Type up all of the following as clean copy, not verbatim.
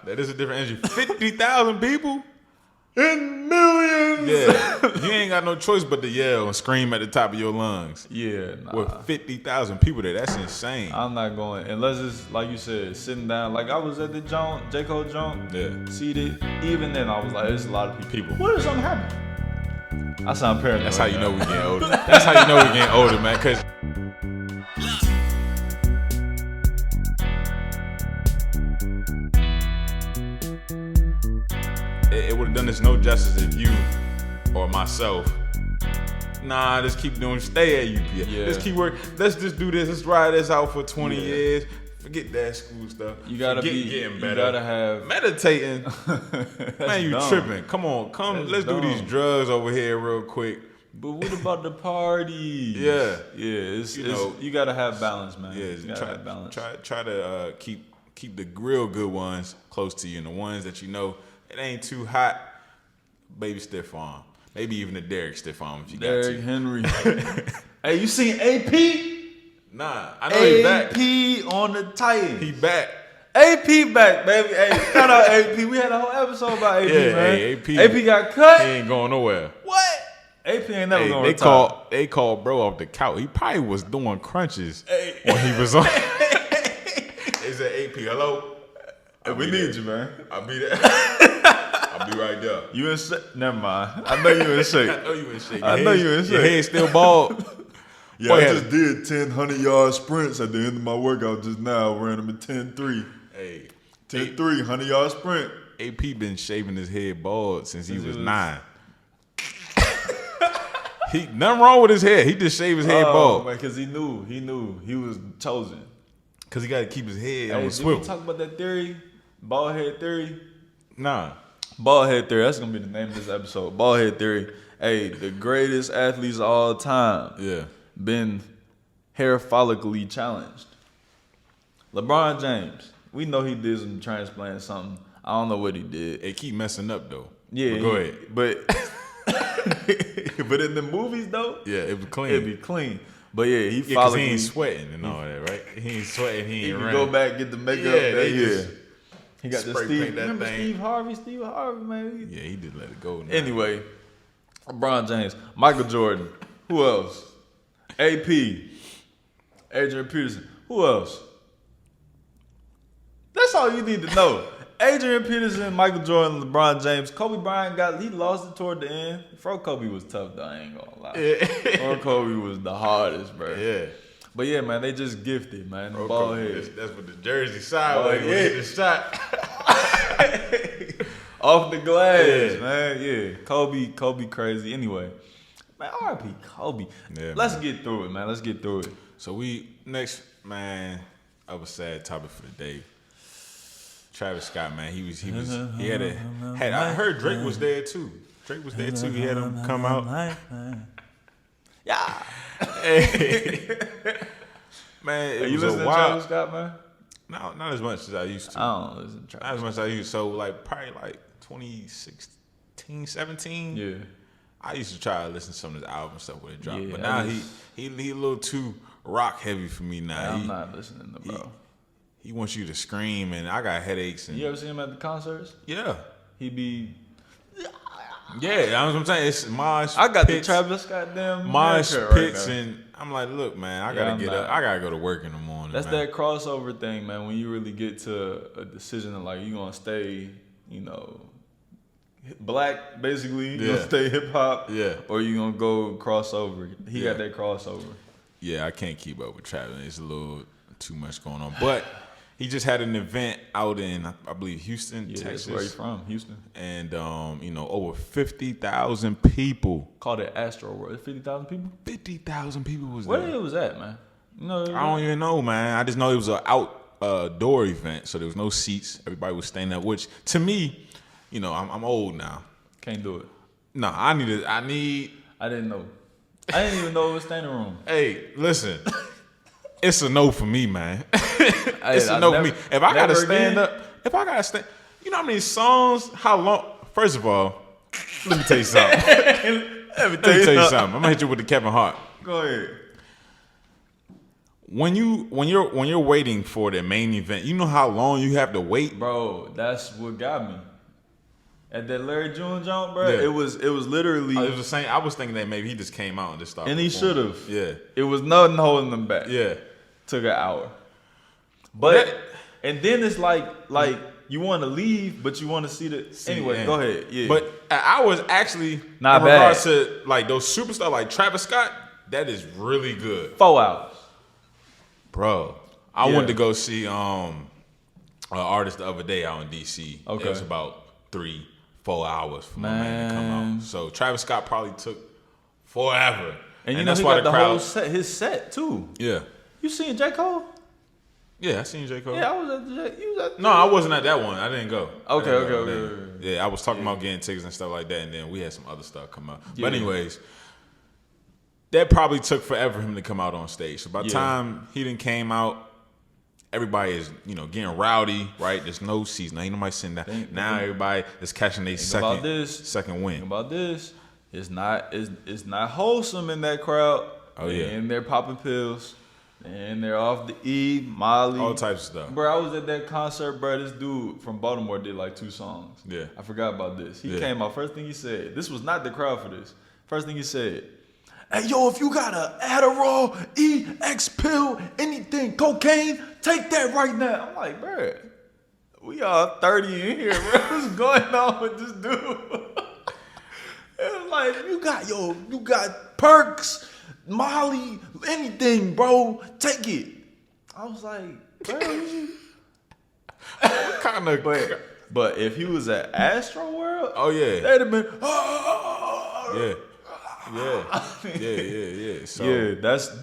That is a different energy. 50,000 people? In millions. Yeah. You ain't got no choice but to yell and scream at the top of your lungs. Yeah, nah. With 50,000 people there, that's insane. I'm not going, unless it's, like you said, sitting down. Like, I was at the J. Cole jump, seated. Even then, I was like, there's a lot of people. What if something happened? I sound paranoid. That's how you know we getting older. That's how you know we getting older, man, because... It would have done us no justice if you or myself, just keep doing, stay at UPS. Yeah. Let's keep working. Let's just do this. Let's ride this out for 20 years. Forget that school stuff. You gotta getting better. You gotta have meditating. Man, you tripping. Come on, let's do these drugs over here real quick. But what about the party? Yeah. You gotta have balance, man. Yeah, you gotta have balance. Try to keep the real good ones close to you, and the ones that you know it ain't too hot, baby stiff arm. Maybe even a Derek stiff arm if you got to. Derek Henry. Hey, you seen AP? Nah, I know he back. AP on the Titan. He back. AP back, baby. Hey, shout out AP. We had a whole episode about AP, man. Hey, AP got cut. He ain't going nowhere. What? AP ain't never going to retire. They called bro off the couch. He probably was doing crunches when he was on. They said, AP, hello? We need you, man. I'll be there. I'll be right there. You in shape? Never mind. I know you in shape. I know you in shape. Your head still bald. Yeah, I just did 10 100-yard sprints at the end of my workout just now. Ran them at 10-3. Hey. 10-3, 100-yard sprint. AP been shaving his head bald since he was 9. Nothing wrong with his hair. He just shaved his head bald. Because he knew he was chosen. Because he got to keep his head on the swivel. Did we talk about that theory? Bald head theory? Nah. Bald head theory. That's going to be the name of this episode. Bald head theory. Hey, the greatest athletes of all time. Yeah. Been hair follically challenged. LeBron James. We know he did some transplant or something. I don't know what he did. It keep messing up, though. Yeah. But go ahead. But in the movies, though. Yeah, it was clean. It'd be clean. But yeah, he because he ain't sweating and all that, right? He ain't sweating, he ain't running. Go back, get the makeup. He got the Steve. Remember thing. Steve Harvey, man. Yeah, he did let it go. Now. Anyway, LeBron James, Michael Jordan. Who else? AP, Adrian Peterson. Who else? That's all you need to know. Adrian Peterson, Michael Jordan, LeBron James. Kobe Bryant he lost it toward the end. Bro, Kobe was tough though, I ain't gonna lie. Bro, Kobe was the hardest, bro. Yeah. But yeah, man, they just gifted, man. The ball head. That's what the jersey sideways hit the shot. Off the glass, man. Yeah. Kobe crazy. Anyway, man, R.I.P. Kobe. Yeah, Let's get through it, man. Let's get through it. So next, man, I was sad topic for the day. Travis Scott, man, I heard Drake was there too. He had him come out. Yeah. Hey. Man, you listening to Travis Scott, man? No, not as much as I used to. I don't listen to Travis. Not as much as I used to. So probably 2016, 17. Yeah. I used to try to listen to some of his album stuff when it dropped. Yeah, but now he a little too rock heavy for me now. I'm not listening to bro. He wants you to scream, and I got headaches. And you ever seen him at the concerts? Yeah. He be... Yeah, that's what I'm saying. It's mosh I got pits, the Travis goddamn mosh pits, right and I'm like, look, man, I gotta get up. I gotta go to work in the morning. That's that crossover thing, man. When you really get to a decision of like, you gonna stay, black, basically. You gonna stay hip hop, or you gonna go crossover. He got that crossover. Yeah, I can't keep up with Travis. It's a little too much going on, but. He just had an event out in, I believe, Houston, Texas. That's where he's from, Houston. And, over 50,000 people. Called it Astroworld. 50,000 people? 50,000 people was there. Where it was at, man? I don't even know, man. I just know it was an outdoor event, so there was no seats. Everybody was standing up, which, to me, I'm old now. Can't do it. No, I didn't know. I didn't even know it was standing room. Hey, listen. It's a no for me, man. It's a no for me. If I gotta stand up, you know how many songs? How long? First of all, let me tell you something. I'm gonna hit you with the Kevin Hart. Go ahead. when you're waiting for the main event, you know how long you have to wait, bro. That's what got me. At that Larry June jump, bro, it was literally. It was the same. I was thinking that maybe he just came out and just started. And he should have. Yeah. It was nothing holding him back. Yeah. Took an hour. But and then it's like you want to leave, but you want to see the. Anyway, go ahead. Yeah. But an hour is actually not in bad. regards to like those superstars like Travis Scott. That is really good. 4 hours. Bro, I wanted to go see an artist the other day out in DC. Okay. It was about 3-4 hours for my man to come out. So Travis Scott probably took forever. And you know that's why the crowd, whole set, his set too. Yeah. You seen J. Cole? Yeah, I seen J. Cole. Yeah, I was at the you was at the No, I wasn't at that one. I didn't go. Okay. Yeah, I was talking about getting tickets and stuff like that, and then we had some other stuff come up. Yeah. But anyways, that probably took forever for him to come out on stage. So by the time he didn't came out, everybody is, getting rowdy, right? There's no seats. Now ain't nobody sitting down. Now everybody is catching their second win. About this, it's not wholesome in that crowd. Oh yeah. And they're popping pills. And they're off the E, Molly. All types of stuff. Bro, I was at that concert, bro. This dude from Baltimore did like 2 songs. Yeah. I forgot about this. He came out, first thing he said, this was not the crowd for this. First thing he said, hey, yo, if you got a Adderall, EX pill, anything, cocaine, take that right now. I'm like, bro, we all 30 in here, bro. What's going on with this dude? It was like, you got perks, Molly, anything, bro, take it. I was like, bro, what kind of... But if he was at Astroworld, oh yeah, they'd have been, yeah. So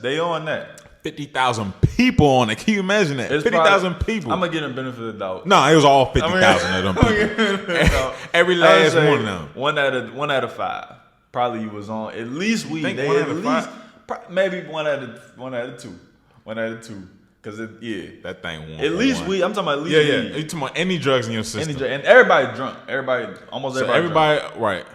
they on that. 50,000 people on it. Can you imagine that? 50,000 people. I'm gonna get a benefit of the doubt. No, it was all 50,000 of them people. Every last one of them. 1 out of 5. Probably you was on. At least we. Think they 1 at out of least 5? maybe 1 out of 2. 1 out of 2. Cause that thing won. At least we. I'm talking about at least yeah. You talking about any drugs in your system? And everybody drunk. Almost everybody. Drunk. Right.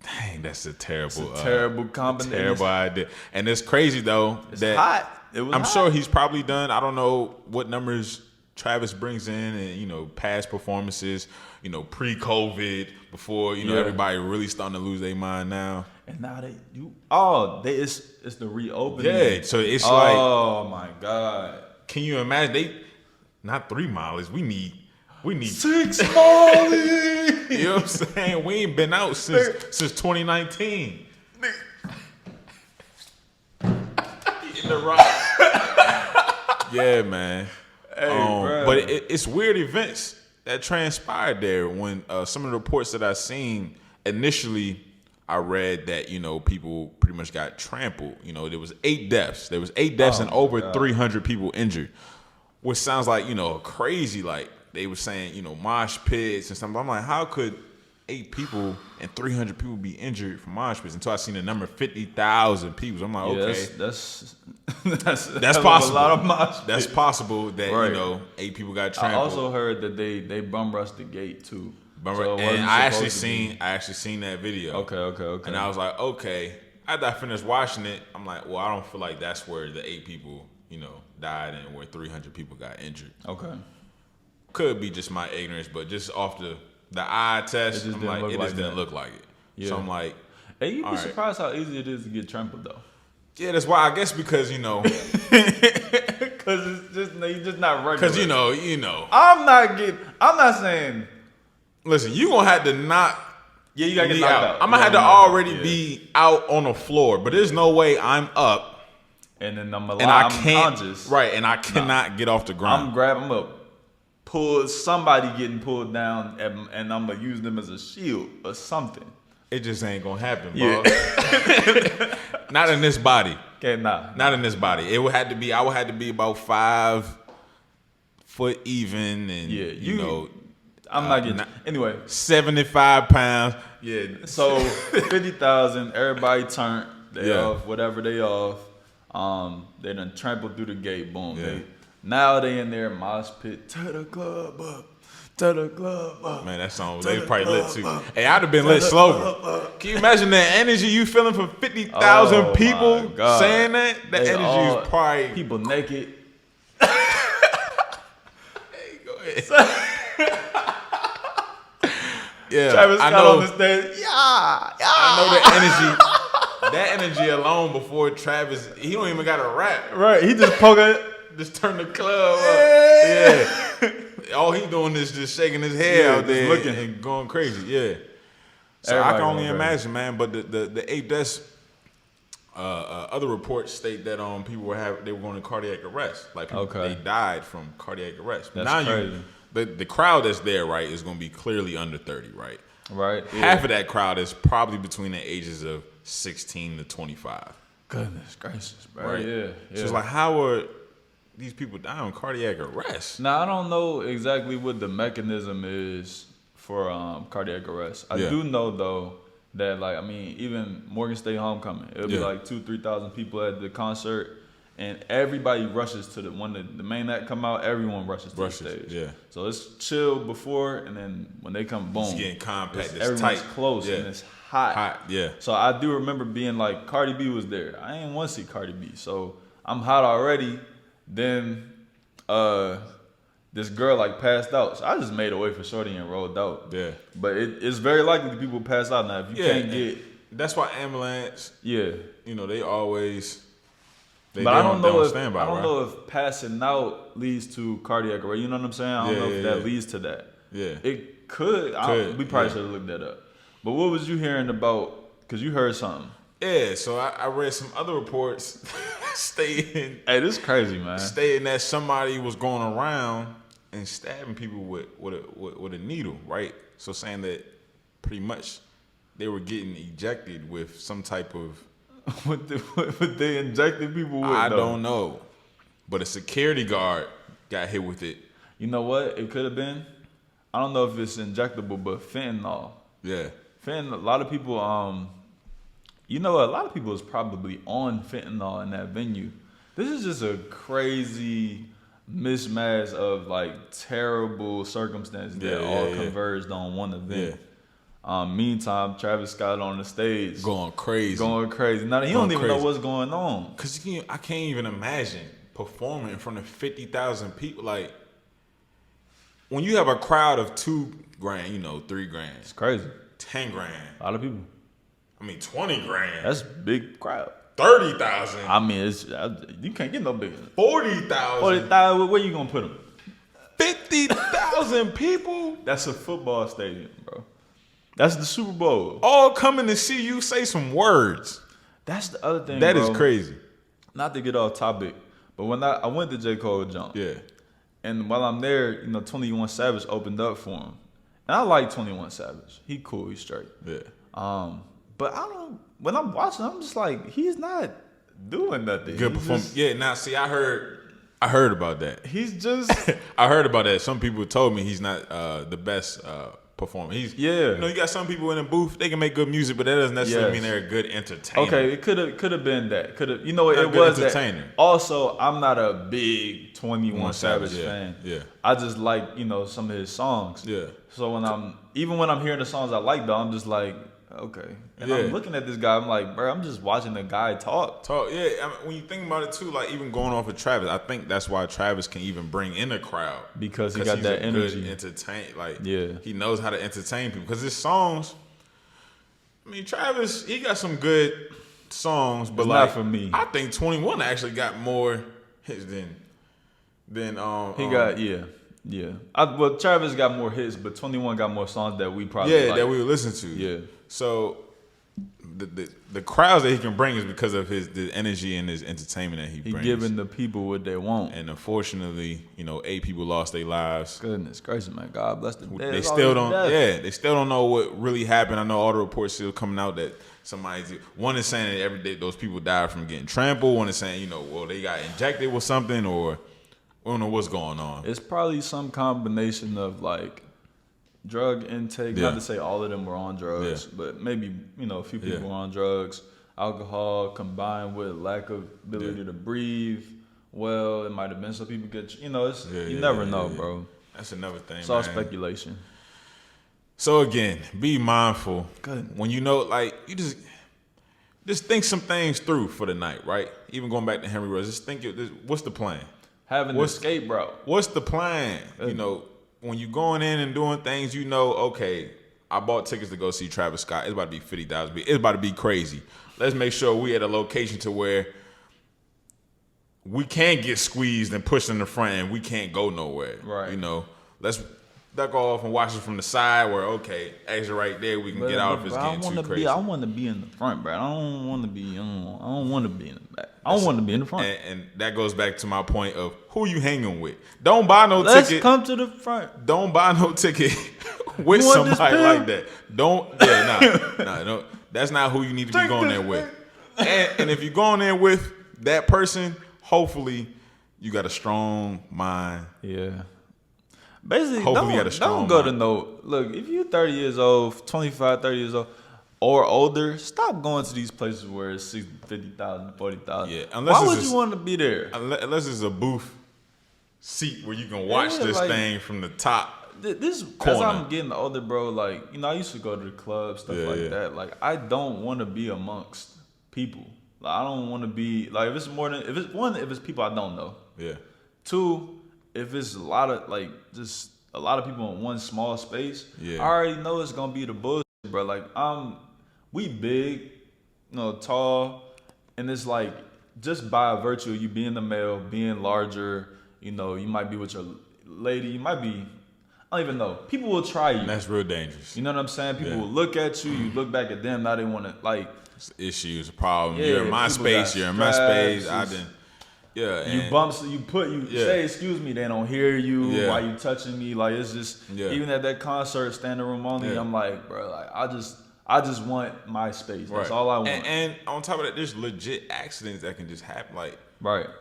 Dang, that's a terrible, terrible combination. Terrible idea. And it's crazy though. It's hot. It was. I'm sure he's probably done. I don't know what numbers Travis brings in, and past performances. Pre-COVID, before everybody really starting to lose their mind now. And now it's the reopening. Yeah, so it's oh my God. Can you imagine? Not 3 miles. We need 6 miles. You know what I'm saying? We ain't been out since 2019. In the rock. Yeah, man. Hey, but it's weird events that transpired there when some of the reports that I seen initially, I read that people pretty much got trampled. There was 8 deaths. There was 8 deaths and over 300 people injured, which sounds like crazy. Like they were saying mosh pits and stuff. I'm like, how could 8 people and 300 people be injured from mosh pits? Until I seen the number 50,000 people. I'm like, okay, that's possible. A lot of mosh pits. That's possible that 8 people got trampled. I also heard that they bum rushed the gate too. So and I actually seen that video. Okay. And I was like, okay. After I finished watching it, I'm like, well, I don't feel like that's where the 8 people, died and where 300 people got injured. Okay. Could be just my ignorance, but just off the eye test, it just didn't look like it. Yeah. So I'm like, hey, you'd be surprised how easy it is to get trampled though. Yeah, that's why I guess because because it's just you're just not regular. Because I'm not saying. Listen, you gonna have to knock. Yeah, you gotta get knocked out. I'm gonna have to already be out on the floor, but there's no way I'm up. And then I'm conscious. Right, and I cannot get off the ground. I'm gonna pull somebody getting pulled down, and I'm gonna use them as a shield or something. It just ain't gonna happen, bro. Not in this body. Okay, nah. Not in this body. I would have to be about 5 foot even, and I'm not getting anyway. 75 pounds. Yeah. So 50,000. Everybody turned. They off. Whatever they off. They done trampled through the gate. Boom. Yeah. Now they in there mosh pit. Tear the club up. To the club. Man, that song, they probably lit too. Hey, I'd have been lit slower. Can you imagine the energy you feeling for 50,000 people saying that? That energy is probably... People naked. Hey, go ahead. Yeah, Travis Scott on the stage. Yeah. I know that energy alone before Travis, he don't even got to rap. Right, he just poking, just turn the club up. Yeah. All he doing is just shaking his head out there, looking and going crazy. Yeah. So everybody I can only imagine, man. But the 8 deaths, other reports state that people were going to cardiac arrest. Like they died from cardiac arrest. That's now crazy. The crowd that's there, right, is going to be clearly under 30, right? Right. Yeah. Half of that crowd is probably between the ages of 16 to 25. Goodness gracious, bro. Right? Yeah. So it's like, how are these people dying of cardiac arrest? Now, I don't know exactly what the mechanism is for cardiac arrest. I do know, though, that, like, I mean, even Morgan State Homecoming, it'll be like 2,000-3,000 people at the concert, and everybody rushes to the main act come out, everyone rushes to the stage. Yeah. So it's chill before, and then when they come, boom. It's getting compact, everyone's tight. Close, and it's hot. Yeah. So I do remember being like, Cardi B was there. I ain't want to see Cardi B, so I'm hot already. Then this girl like passed out. So I just made a way for Shorty and rolled out. Yeah. But it's very likely that people pass out now. If you can't get... That's why ambulance, they always... But I don't know if passing out leads to cardiac arrest. You know what I'm saying? I don't know if that leads to that. Yeah. It could. We probably should have looked that up. But what was you hearing about? Because you heard something. Yeah, so I read some other reports stating... Hey, this is crazy, man. Stating that somebody was going around and stabbing people with a needle, right? So saying that pretty much they were getting ejected with some type of... What they injected people with? I don't know. But a security guard got hit with it. You know what? It could have been. I don't know if it's injectable, but fentanyl. Yeah. Fentanyl, a lot of people, a lot of people is probably on fentanyl in that venue. This is just a crazy mismatch of like terrible circumstances that all converged on one event. Yeah. Meantime, Travis Scott on the stage. Going crazy. Now, he don't even know what's going on. Because I can't even imagine performing in front of 50,000 people. Like, when you have a crowd of $2,000, $3,000. It's crazy. $10,000. A lot of people. I mean, $20,000. That's a big crowd. 30,000. I mean, you can't get no bigger. 40,000. 40,000. Where you gonna put them? 50,000 people. That's a football stadium, bro. That's the Super Bowl. All coming to see you say some words. That's the other thing, That is crazy. Not to get off topic, but when I went to J. Cole jump. Yeah. And while I'm there, 21 Savage opened up for him. And I like 21 Savage. He cool, he's straight. Yeah. But when I'm watching, I'm just like, he's not doing nothing. Good performance. Yeah, now see, I heard about that. He's just... I heard about that. Some people told me he's not the best performer. You got some people in the booth, they can make good music, but that doesn't necessarily mean they're a good entertainer. Okay, it could have been that. It was entertainer. That. Also, I'm not a big 21 Savage fan. Yeah. I just like, some of his songs. Yeah. So when I'm hearing the songs I like, though, I'm just like, okay. And I'm looking at this guy, I'm like, bro, I'm just watching the guy talk. Yeah. I mean, when you think about it too, like even going off of Travis, I think that's why Travis can even bring in a crowd. Because he got that energy. Good he knows how to entertain people. Because his songs, I mean, Travis, he got some good songs, but it's not for me. I think 21 actually got more hits than he got, Yeah. Well, Travis got more hits, but 21 got more songs that we probably that we would listen to. Yeah. So the crowds that he can bring is because of the energy and his entertainment that he brings. He giving the people what they want. And unfortunately, 8 people lost their lives. Goodness gracious, man. God bless them. They still don't know what really happened. I know all the reports still coming out that one is saying that every day those people died from getting trampled. One is saying, they got injected with something, or I don't know what's going on. It's probably some combination of like drug intake. Not to say all of them were on drugs, but maybe a few people were on drugs. Alcohol combined with lack of ability to breathe. Well, it might have been some people get. You never know, bro. That's another thing, It's all speculation. So again, be mindful. When you know, like, you just think some things through for the night, right? Even going back to Henry Rose, just think, what's the plan? Having the escape route. What's the plan? You know, when you're going in and doing things, you know, okay, I bought tickets to go see Travis Scott. It's about to be 50,000. It's about to be crazy. Let's make sure we at a location to where we can't get squeezed and pushed in the front and we can't go nowhere. Right. You know, let's duck off and watch it from the side where, okay, exit right there, we can get out if it's getting too crazy. I want to be in the front, bro. I don't want to be in the back. I don't want to be in the front. And that goes back to my point of who you hanging with. Don't buy no ticket. Let's come to the front. Don't buy no ticket with somebody like that. No. That's not who you need to be going there with. And if you're going there with that person, hopefully you got a strong mind. Yeah. Basically, hopefully you got a strong don't go mind. to no. Look, if you're 30 years old, 25, 30 years old, or older, stop going to these places where it's 60, 50,000, 40,000. Yeah, why would you want to be there? Unless it's a booth seat where you can watch this thing from the top. This corner. As I'm getting older, bro, like, you know, I used to go to the club, stuff that. Like, I don't want to be amongst people. Like, I don't want to be like, if it's people I don't know. Yeah. Two, if it's a lot of people in one small space, yeah. I already know it's gonna be the bullshit, bro. Like, we big, you know, tall, and it's like, just by virtue of you being the male, being larger, you know, you might be with your lady, you might be, I don't even know. People will try you. And that's real dangerous. You know what I'm saying? People will look at you, you look back at them, now they want to, like, it's issues, a problem. Yeah, you're in my space, you're in my space. I didn't. Yeah, you bump, so you say excuse me, they don't hear you. Yeah. Why you touching me? Like, it's just even at that concert, standing room only. I'm like, bro, like, I just want my space. That's all I want. And on top of that, there's legit accidents that can just happen. Like,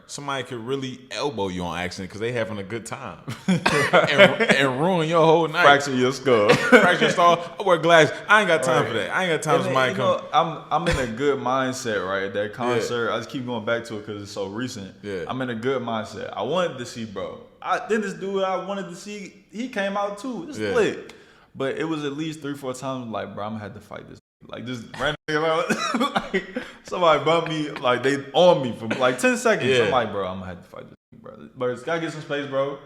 somebody could really elbow you on accident because they having a good time and ruin your whole night. Fracture your skull. Fracture your skull. I wear glasses. I ain't got time for that. I ain't got time for somebody come. I'm in a good mindset, right? That concert, I just keep going back to it because it's so recent. Yeah. I'm in a good mindset. I wanted to see, bro. Then this dude I wanted to see, he came out too. It's lit. But it was at least 3-4 times like, bro, I'm gonna have to fight this. Like, just random, like, somebody bumped me, like, they on me for like 10 seconds. I'm like, bro, I'm gonna have to fight this, bro. But it's gotta get some space, bro.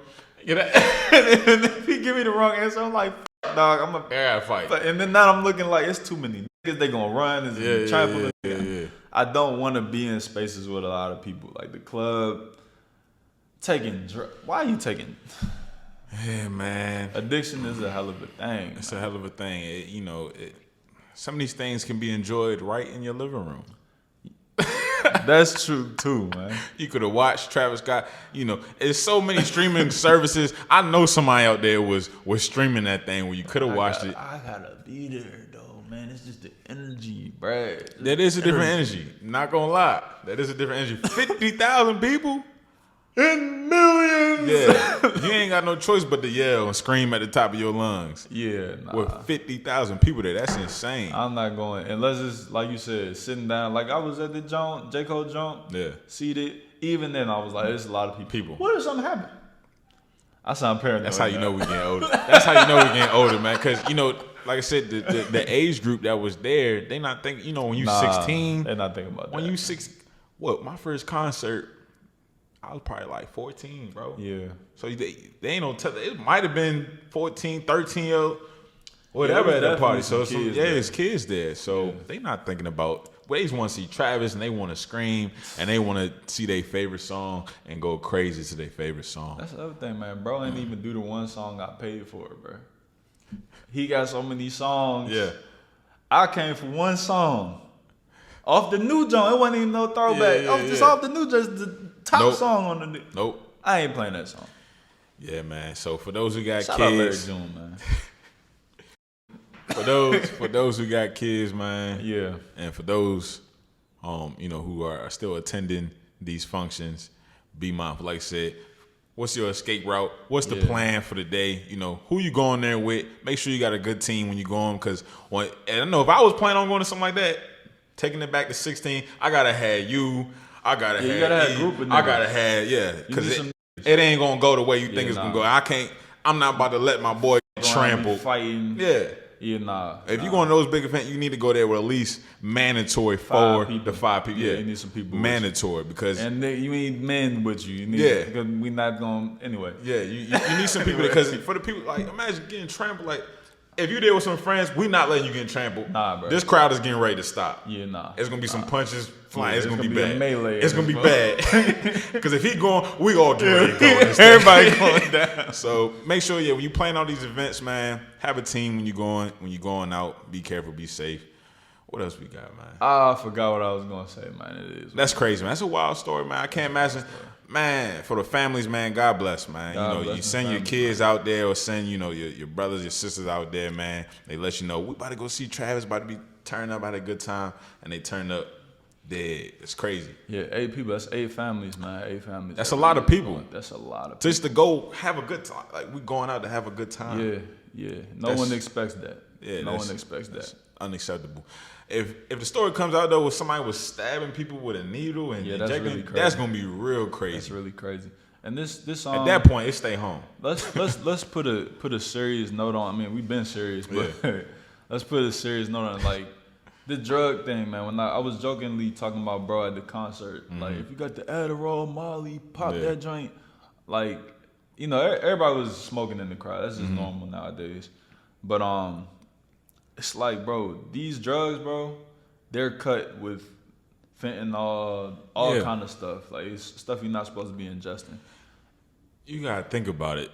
And if he give me the wrong answer, I'm like, dog, I'm gotta fight. And then now I'm looking like, it's too many niggas, they gonna run and try to pull it. I don't want to be in spaces with a lot of people. Like the club, taking drugs. Why are you taking? Yeah, man. Addiction is a hell of a thing. It's a hell of a thing. Some of these things can be enjoyed right in your living room. That's true too, man. You could have watched Travis Scott. You know, there's so many streaming services. I know somebody out there was streaming that thing where you could have watched it. I gotta be there though, man. It's just the energy, bro. That is a different energy. Not gonna lie, that is a different energy. 50,000 people. In millions. Yeah, you ain't got no choice but to yell and scream at the top of your lungs. Yeah, nah. With 50,000 people there, that's insane. I'm not going unless it's like you said, sitting down. Like I was at the J. Cole jump, seated. Even then, I was like, "There's a lot of people. What if something happened?" I sound paranoid. That's how you know we getting older. That's how you know we getting older, man. Because like I said, the age group that was there, they not thinking. When you 16, they're not thinking about that. When you my first concert. I was probably like 14, bro. Yeah. So they ain't no it might have been 14, 13 year old, whatever at that party. So it's kids there. So they not thinking about. They just want to see Travis and they want to scream and they want to see their favorite song and go crazy to their favorite song. That's the other thing, man. Bro ain't even do the one song I paid for, bro. He got so many songs. Yeah. I came for one song. Off the new joint. It wasn't even no throwback. Off the new joint. The top song on the new. Nope. I ain't playing that song. Yeah, man. So for those who got Shout kids. Out Larry June, man. For those who got kids, man. Yeah. And for those who are still attending these functions, be mindful. Like I said, what's your escape route? What's the plan for the day? Who you going there with? Make sure you got a good team when you go on. Because and I know if I was planning on going to something like that, taking it back to 16, I gotta have you. I gotta have. You gotta have a group of niggas. I gotta have because it ain't gonna go the way you think it's gonna go. I I'm not about to let my boy get trampled. Fighting. Yeah. Yeah, nah. If you going to those big events, you need to go there with at least mandatory 5 people. Yeah, you need some people. Mandatory because you need men with you. You need, because we not going anyway. Yeah, you need some people because for the people like imagine getting trampled like. If you there with some friends, we not letting you get trampled. Nah, bro. This crowd is getting ready to stop. Yeah, nah. It's gonna be some punches flying. Yeah, it's gonna be a bad. melee. It's gonna be bad. Because if he going, we all get ready to go. Everybody going down. So make sure, when you plan all these events, man, have a team when you're going out. Be careful, be safe. What else we got, man? I forgot what I was gonna say, man. It is. That's crazy, man. That's a wild story, man. I can't imagine. Man, for the families, man, God bless, man. You send your kids out there or send, your brothers, your sisters out there, man. They let you know, we about to go see Travis, about to be turned up, had a good time, and they turn up dead. It's crazy. Yeah, 8 people. That's 8 families, man. 8 families. That's a lot of people. That's a lot of people. Just to go have a good time. Like, we going out to have a good time. Yeah. No one expects that. Yeah, no one expects that. Unacceptable. If the story comes out though, where somebody was stabbing people with a needle and injecting, really crazy. That's gonna be real crazy. That's really crazy. And this at that point, it stay home. Let's put a serious note on. I mean, we've been serious, but let's put a serious note on like the drug thing, man. When I was jokingly talking about bro at the concert, like if you got the Adderall, Molly, pop that joint, like everybody was smoking in the crowd. That's just normal nowadays. But it's like, bro, these drugs, bro, they're cut with fentanyl, all kind of stuff. Like, it's stuff you're not supposed to be ingesting. You gotta think about it.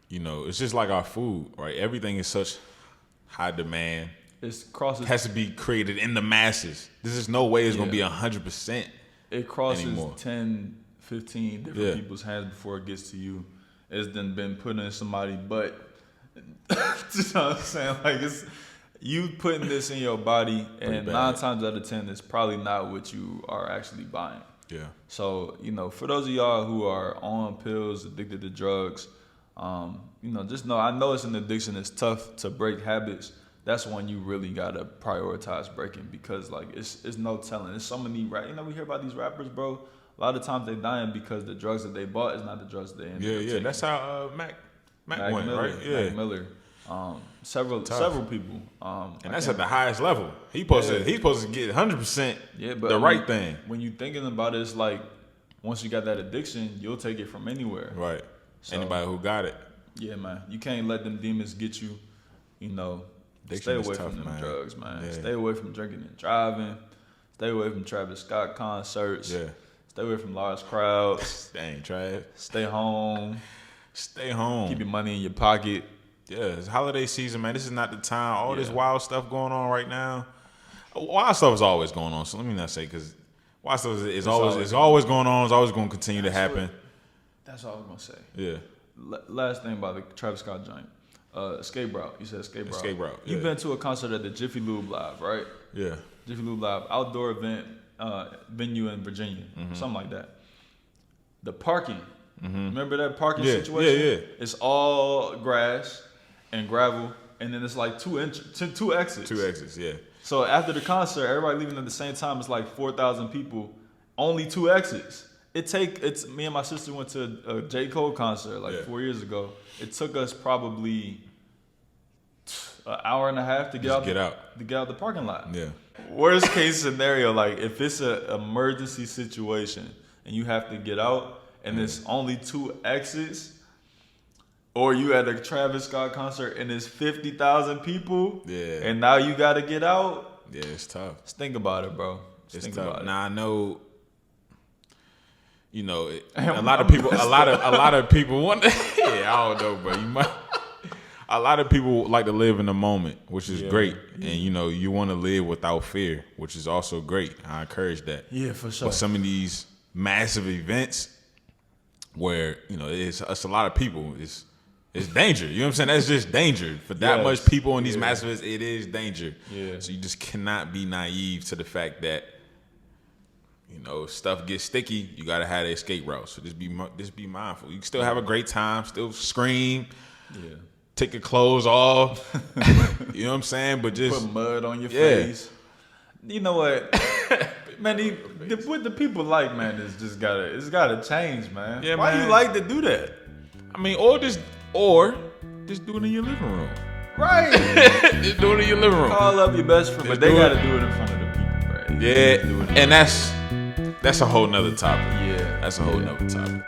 It's just like our food, right? Everything is such high demand. It has to be created in the masses. There's just no way it's gonna be 100%. It crosses anymore. 10, 15 different people's hands before it gets to you. It's then been put in somebody's butt. You know what I'm saying? Like, it's you putting this in your body, and 9 times out of 10, it's probably not what you are actually buying. Yeah. So, for those of y'all who are on pills, addicted to drugs, just know, I know it's an addiction. It's tough to break habits. That's when you really gotta prioritize breaking, because like it's no telling. There's so many we hear about these rappers, bro. A lot of times they dying because the drugs that they bought is not the drugs that they ended up taking. That's how Mac went, Miller, right? Yeah. Mac Miller. Several people. And that's at the highest level. He's supposed to get 100% the right thing. When you thinking about it, it's like once you got that addiction, you'll take it from anywhere. Right. So, anybody who got it. Yeah, man. You can't let them demons get you, Stay away from them drugs, man. Yeah. Stay away from drinking and driving. Stay away from Travis Scott concerts. Yeah. Stay away from large crowds. Dang, Trav. Stay home. Stay home. Keep your money in your pocket. Yeah, it's holiday season, man. This is not the time. All this wild stuff going on right now. Wild stuff is always going on. So let me not say, because wild stuff is always going on. It's always going to continue to happen. That's all I was going to say. Yeah. Last thing about the Travis Scott joint. Escape Route. You said Escape Route. Escape Route. You've been to a concert at the Jiffy Lube Live, right? Yeah. Jiffy Lube Live, outdoor event venue in Virginia, something like that. The parking. Remember that parking situation? Yeah. It's all grass and gravel, and then it's like two exits. 2 exits, yeah. So after the concert, everybody leaving at the same time. It's like 4,000 people, only 2 exits. It's me and my sister went to a J. Cole concert 4 years ago. It took us probably an hour and a half to get out the parking lot. Yeah. Worst case scenario, like if it's an emergency situation and you have to get out and it's only 2 exits, or you at a Travis Scott concert and it's 50,000 people, and now you got to get out. Yeah, it's tough. Just think about it, bro. It's tough. Now I know. A lot of people want to. I don't know, bro. A lot of people like to live in the moment, which is great, and you want to live without fear, which is also great. I encourage that. Yeah, for sure. But some of these massive events, where it's a lot of people, it's danger. You know what I'm saying? That's just danger for that much people in these massive events. It is danger. Yeah. So you just cannot be naive to the fact that. Stuff gets sticky. You gotta have the escape route. So just be mindful. You can still have a great time. Still scream. Yeah. Take your clothes off. You know what I'm saying? But just put mud on your face. You know what, man? What the people man is it's gotta change, man. Yeah, Why man. you like to do that? I mean, or just Or just do it in your living room. Right. Just do it in your living room. Call up your best friend, but they gotta do it in front of the people, right? Yeah, and that's a whole nother topic. Yeah, that's a whole nother topic.